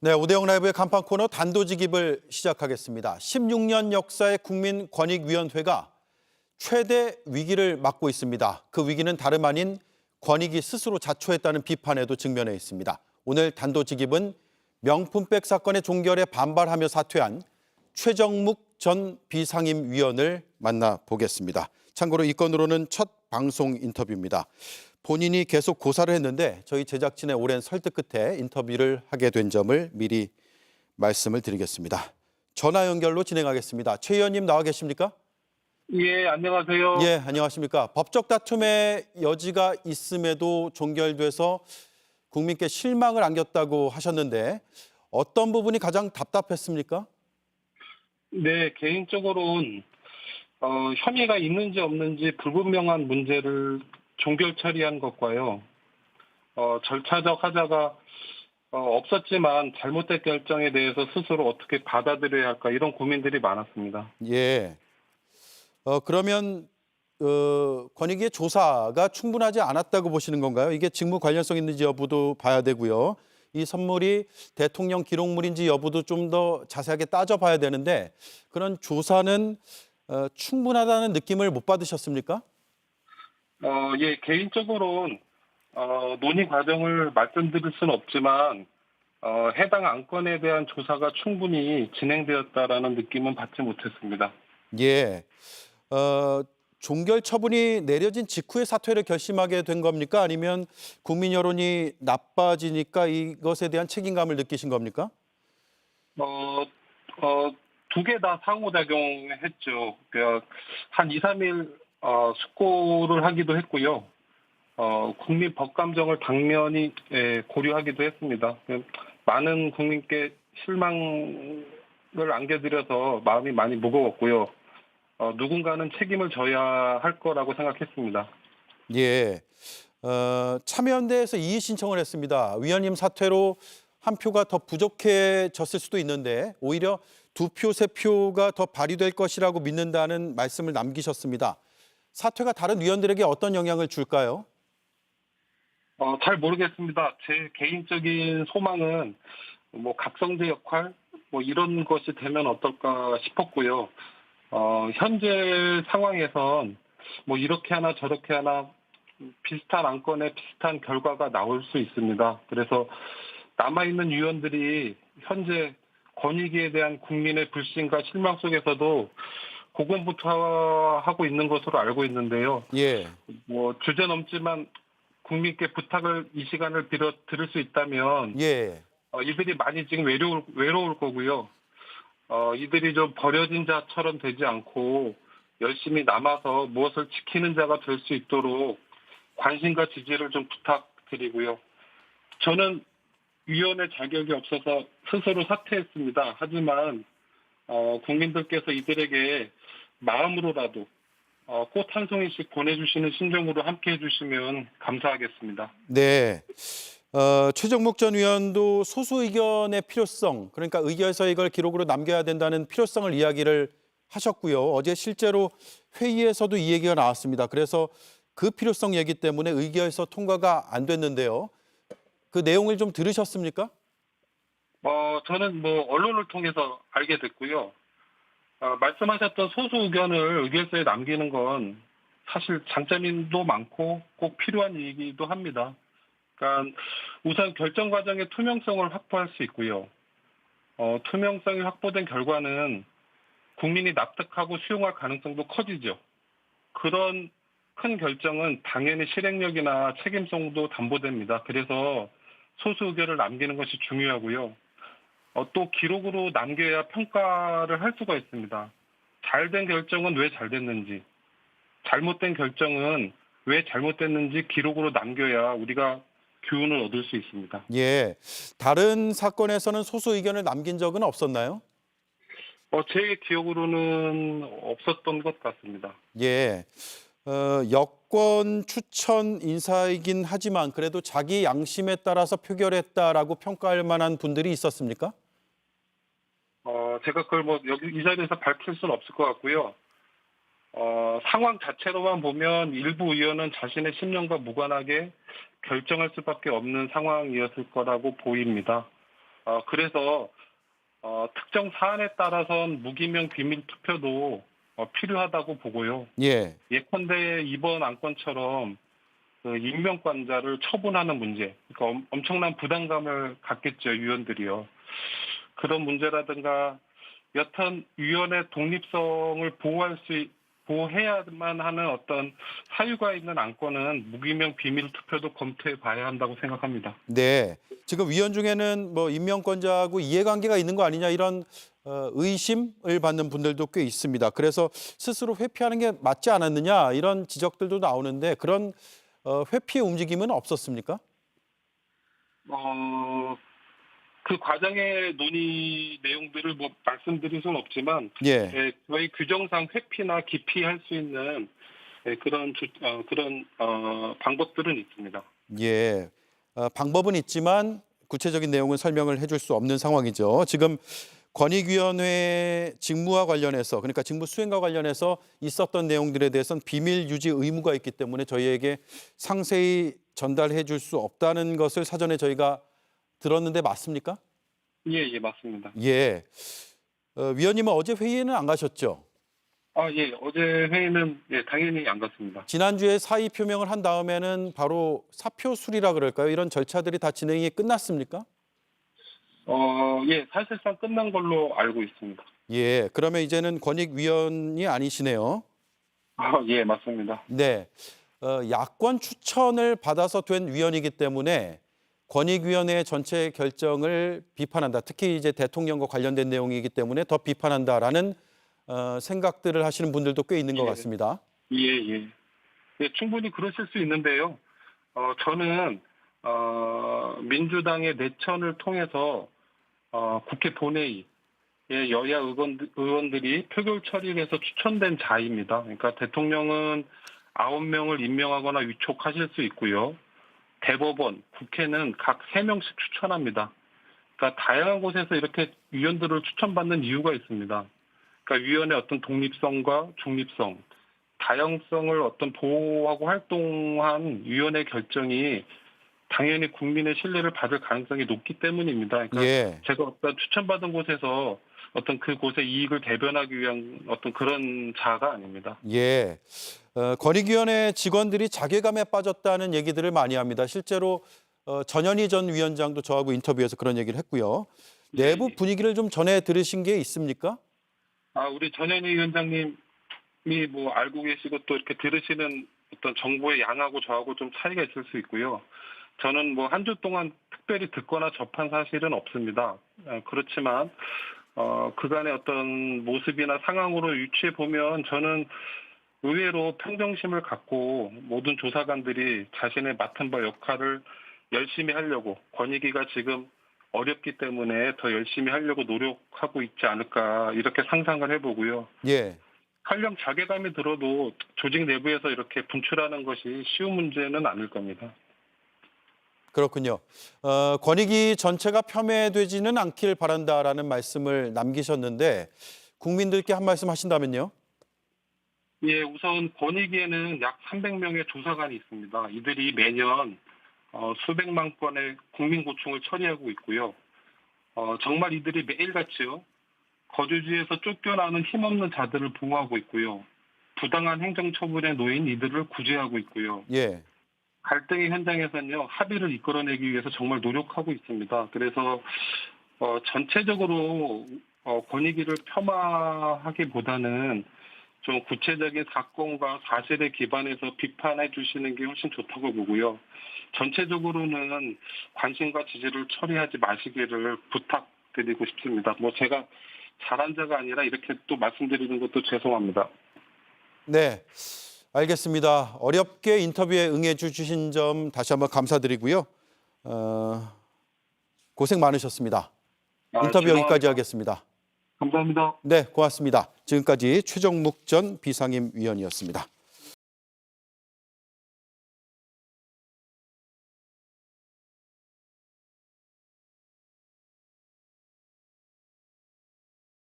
네, 오대영 라이브의 간판 코너 단도직입을 시작하겠습니다. 16년 역사의 국민권익위원회가 최대 위기를 맞고 있습니다. 그 위기는 다름 아닌 권익위 스스로 자초했다는 비판에도 직면해 있습니다. 오늘 단도직입은 명품백 사건의 종결에 반발하며 사퇴한 최정묵 전 비상임위원을 만나보겠습니다. 참고로 이 건으로는 첫 방송 인터뷰입니다. 본인이 계속 고사를 했는데 저희 제작진의 오랜 설득 끝에 인터뷰를 하게 된 점을 미리 말씀을 드리겠습니다. 전화 연결로 진행하겠습니다. 최 의원님 나와 계십니까? 예, 안녕하세요. 예, 안녕하십니까. 법적 다툼의 여지가 있음에도 종결돼서 국민께 실망을 안겼다고 하셨는데 어떤 부분이 가장 답답했습니까? 네, 개인적으로는 혐의가 있는지 없는지 불분명한 문제를 종결 처리한 것과요. 절차적 하자가 없었지만 잘못된 결정에 대해서 스스로 어떻게 받아들여야 할까 이런 고민들이 많았습니다. 예. 그러면 권익위의 조사가 충분하지 않았다고 보시는 건가요? 이게 직무 관련성 있는지 여부도 봐야 되고요. 이 선물이 대통령 기록물인지 여부도 좀 더 자세하게 따져봐야 되는데 그런 조사는 충분하다는 느낌을 못 받으셨습니까? 예, 개인적으로는 논의 과정을 말씀드릴 수는 없지만 해당 안건에 대한 조사가 충분히 진행되었다라는 느낌은 받지 못했습니다. 예. 종결 처분이 내려진 직후에 사퇴를 결심하게 된 겁니까? 아니면 국민 여론이 나빠지니까 이것에 대한 책임감을 느끼신 겁니까? 어, 두 개 다 상호작용했죠. 그러니까 한 2, 3일 숙고를 하기도 했고요. 국민 법감정을 당면히 고려하기도 했습니다. 많은 국민께 실망을 안겨드려서 마음이 많이 무거웠고요. 누군가는 책임을 져야 할 거라고 생각했습니다. 예. 참여연대에서 이의 신청을 했습니다. 위원님 사퇴로 한 표가 더 부족해졌을 수도 있는데 오히려 두 표, 세 표가 더 발휘될 것이라고 믿는다는 말씀을 남기셨습니다. 사퇴가 다른 위원들에게 어떤 영향을 줄까요? 잘 모르겠습니다. 제 개인적인 소망은 뭐 각성제 역할 뭐 이런 것이 되면 어떨까 싶었고요. 현재 상황에선 뭐 이렇게 하나 저렇게 하나 비슷한 안건에 비슷한 결과가 나올 수 있습니다. 그래서 남아있는 위원들이 현재 권익위에 대한 국민의 불신과 실망 속에서도 고군분투하고 있는 것으로 알고 있는데요. 예. 뭐 주제 넘지만 국민께 부탁을 이 시간을 빌어 드릴 수 있다면 예. 이들이 많이 지금 외로울 거고요. 이들이 좀 버려진 자처럼 되지 않고 열심히 남아서 무엇을 지키는 자가 될 수 있도록 관심과 지지를 좀 부탁드리고요. 저는 위원회 자격이 없어서 스스로 사퇴했습니다. 하지만 국민들께서 이들에게 마음으로라도 꽃 한 송이씩 보내주시는 심정으로 함께해 주시면 감사하겠습니다. 네. 최정목 전 의원도 소수 의견의 필요성, 그러니까 의결서 이걸 기록으로 남겨야 된다는 필요성을 이야기를 하셨고요. 어제 실제로 회의에서도 이 얘기가 나왔습니다. 그래서 그 필요성 얘기 때문에 의결서 통과가 안 됐는데요. 그 내용을 좀 들으셨습니까? 저는 뭐 언론을 통해서 알게 됐고요. 말씀하셨던 소수 의견을 의결서에 남기는 건 사실 장점도 많고 꼭 필요한 얘기도 합니다. 그러니까 우선 결정 과정의 투명성을 확보할 수 있고요. 투명성이 확보된 결과는 국민이 납득하고 수용할 가능성도 커지죠. 그런 큰 결정은 당연히 실행력이나 책임성도 담보됩니다. 그래서 소수 의견을 남기는 것이 중요하고요. 또 기록으로 남겨야 평가를 할 수가 있습니다. 잘된 결정은 왜 잘 됐는지, 잘못된 결정은 왜 잘못됐는지 기록으로 남겨야 우리가 교훈을 얻을 수 있습니다. 예. 다른 사건에서는 소수 의견을 남긴 적은 없었나요? 제 기억으로는 없었던 것 같습니다. 예. 여권 추천 인사이긴 하지만 그래도 자기 양심에 따라서 표결했다라고 평가할 만한 분들이 있었습니까? 제가 그걸 뭐 여기 이 자리에서 밝힐 수는 없을 것 같고요. 상황 자체로만 보면 일부 의원은 자신의 신념과 무관하게 결정할 수밖에 없는 상황이었을 거라고 보입니다. 그래서 특정 사안에 따라선 무기명 비밀 투표도 필요하다고 보고요. 예. 예컨대 이번 안건처럼 그 임명권자를 처분하는 문제, 그러니까 엄청난 부담감을 갖겠죠, 위원들이요. 그런 문제라든가 여튼 위원회 독립성을 보호해야만 하는 어떤 사유가 있는 안건은 무기명 비밀 투표도 검토해 봐야 한다고 생각합니다. 네. 지금 위원 중에는 뭐 임명권자하고 이해관계가 있는 거 아니냐 이런 의심을 받는 분들도 꽤 있습니다. 그래서 스스로 회피하는 게 맞지 않았느냐 이런 지적들도 나오는데 그런 회피의 움직임은 없었습니까? 그 과정의 논의 내용들을 뭐 말씀드릴 수는 없지만, 예. 저희 규정상 회피나 기피할 수 있는 그런 방법들은 있습니다. 예. 방법은 있지만 구체적인 내용은 설명을 해줄 수 없는 상황이죠. 지금 권익위원회 직무와 관련해서 그러니까 직무 수행과 관련해서 있었던 내용들에 대해서는 비밀 유지 의무가 있기 때문에 저희에게 상세히 전달해 줄 수 없다는 것을 사전에 저희가 들었는데 맞습니까? 예, 맞습니다. 예. 위원님은 어제 회의에는 안 가셨죠? 예, 어제 회의는 당연히 안 갔습니다. 지난주에 사의 표명을 한 다음에는 바로 사표 수리라 그럴까요? 이런 절차들이 다 진행이 끝났습니까? 예, 사실상 끝난 걸로 알고 있습니다. 예. 그러면 이제는 권익위원이 아니시네요. 예, 맞습니다. 네. 야권 추천을 받아서 된 위원이기 때문에 권익위원회의 전체 결정을 비판한다. 특히 이제 대통령과 관련된 내용이기 때문에 더 비판한다라는 생각들을 하시는 분들도 꽤 있는 것 같습니다. 예, 충분히 그러실 수 있는데요. 저는 민주당의 내천을 통해서 국회 본회의에 여야 의원들이 표결 처리를 해서 추천된 자입니다. 그러니까 대통령은 9명을 임명하거나 위촉하실 수 있고요. 대법원, 국회는 각 3명씩 추천합니다. 그러니까 다양한 곳에서 이렇게 위원들을 추천받는 이유가 있습니다. 그러니까 위원회 어떤 독립성과 중립성, 다양성을 어떤 보호하고 활동한 위원회 결정이 당연히 국민의 신뢰를 받을 가능성이 높기 때문입니다. 그러니까 예. 제가 어떤 추천받은 곳에서 어떤 그곳의 이익을 대변하기 위한 어떤 그런 자가 아닙니다. 예. 권익위원회 직원들이 자괴감에 빠졌다는 얘기들을 많이 합니다. 실제로 전현희 전 위원장도 저하고 인터뷰에서 그런 얘기를 했고요. 내부 분위기를 좀 전해 들으신 게 있습니까? 우리 전현희 위원장님이 뭐 알고 계시고 또 이렇게 들으시는 어떤 정보의 양하고 저하고 좀 차이가 있을 수 있고요. 저는 뭐 한 주 동안 특별히 듣거나 접한 사실은 없습니다. 그렇지만 그간의 어떤 모습이나 상황으로 유추해 보면 저는 의외로 평정심을 갖고 모든 조사관들이 자신의 맡은 바 역할을 열심히 하려고 권익위가 지금 어렵기 때문에 더 열심히 하려고 노력하고 있지 않을까 이렇게 상상을 해보고요. 예. 설령 자괴감이 들어도 조직 내부에서 이렇게 분출하는 것이 쉬운 문제는 아닐 겁니다. 그렇군요. 권익위 전체가 폄훼되지는 않길 바란다라는 말씀을 남기셨는데 국민들께 한 말씀 하신다면요? 예, 우선 권익위에는 약 300명의 조사관이 있습니다. 이들이 매년 수백만 건의 국민 고충을 처리하고 있고요. 정말 이들이 매일같이요. 거주지에서 쫓겨나는 힘없는 자들을 보호하고 있고요. 부당한 행정처분에 놓인 이들을 구제하고 있고요. 예. 갈등의 현장에서는요. 합의를 이끌어내기 위해서 정말 노력하고 있습니다. 그래서 전체적으로 권익위를 폄하하기보다는 좀 구체적인 사건과 사실에 기반해서 비판해 주시는 게 훨씬 좋다고 보고요. 전체적으로는 관심과 지지를 처리하지 마시기를 부탁드리고 싶습니다. 뭐 제가 잘한 자가 아니라 이렇게 또 말씀드리는 것도 죄송합니다. 네, 알겠습니다. 어렵게 인터뷰에 응해 주신 점 다시 한번 감사드리고요. 고생 많으셨습니다. 인터뷰 죄송합니다. 여기까지 하겠습니다. 감사합니다. 네, 고맙습니다. 지금까지 최정묵 전 비상임위원이었습니다.